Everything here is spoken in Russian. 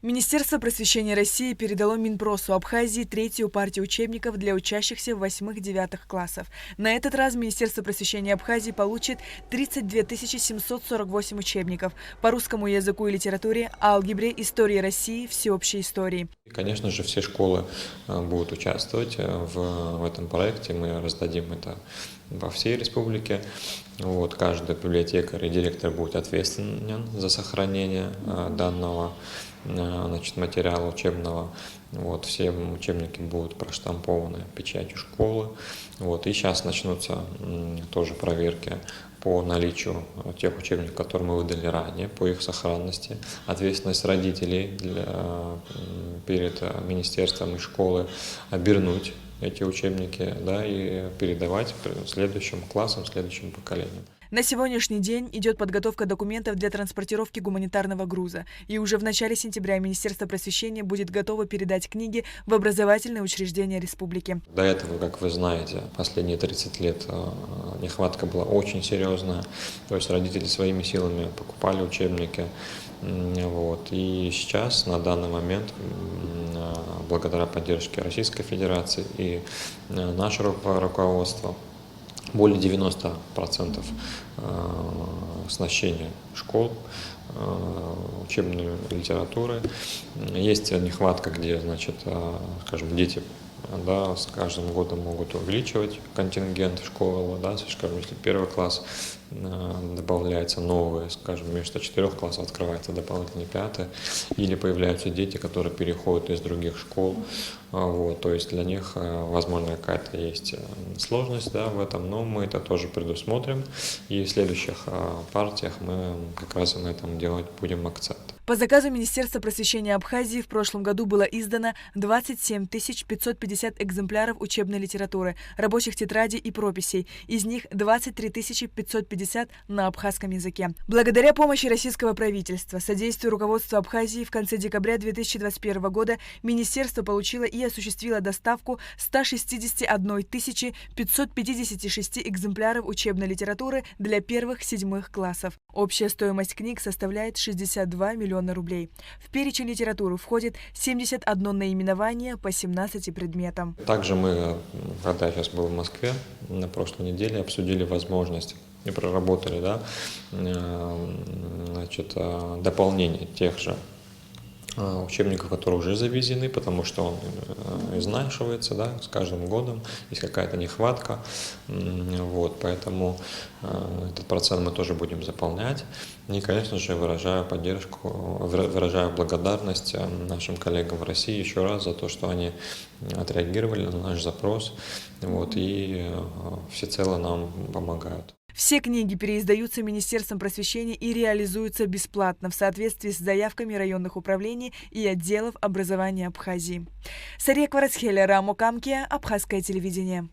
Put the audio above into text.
Министерство просвещения России передало Минпросу Абхазии третью партию учебников для учащихся 8-9 классов. На этот раз Министерство просвещения Абхазии получит 32 748 учебников по русскому языку и литературе, алгебре, истории России, всеобщей истории. Конечно же, все школы будут участвовать в этом проекте. Мы раздадим это во всей республике. Каждый библиотекарь и директор будет ответственен за сохранение данного материала учебного. Все учебники будут проштампованы печатью школы. И сейчас начнутся тоже проверки по наличию тех учебников, которые мы выдали ранее, по их сохранности. Ответственность родителей перед министерством и школой обернуть эти учебники, и передавать следующим классам, следующим поколениям. На сегодняшний день идет подготовка документов для транспортировки гуманитарного груза. И уже в начале сентября Министерство просвещения будет готово передать книги в образовательные учреждения республики. До этого, как вы знаете, последние 30 лет нехватка была очень серьезная. То есть родители своими силами покупали учебники. И сейчас, на данный момент, благодаря поддержке Российской Федерации и нашего руководства, более 90% оснащения школ учебной литературой. Есть нехватка, где, дети с каждым годом могут увеличивать контингент школы, если первый класс добавляется новые, вместо 4 классов открывается дополнительный 5, или появляются дети, которые переходят из других школ, то есть для них, возможно, какая-то есть сложность в этом, но мы это тоже предусмотрим, и в следующих партиях мы как раз на этом делать будем акцент. По заказу Министерства просвещения Абхазии в прошлом году было издано 27 550 экземпляров учебной литературы, рабочих тетрадей и прописей. Из них 23 550 на абхазском языке. Благодаря помощи российского правительства, содействию руководства Абхазии в конце декабря 2021 года Министерство получило и осуществило доставку 161 556 экземпляров учебной литературы для 1-7 классов. Общая стоимость книг составляет 62 миллиона рублей. В перечень литературы входит 71 наименование по 17 предметам. Также мы, когда я сейчас был в Москве, на прошлой неделе обсудили возможность и проработали дополнение тех же учебников, которые уже завезены, потому что он изнашивается, с каждым годом есть какая-то нехватка, поэтому этот процент мы тоже будем заполнять. И, конечно же, выражаю благодарность нашим коллегам в России еще раз за то, что они отреагировали на наш запрос, и всецело нам помогают. Все книги переиздаются Министерством просвещения и реализуются бесплатно в соответствии с заявками районных управлений и отделов образования Абхазии. Сария Кварацхеля, Рамо Камкия, Абхазское телевидение.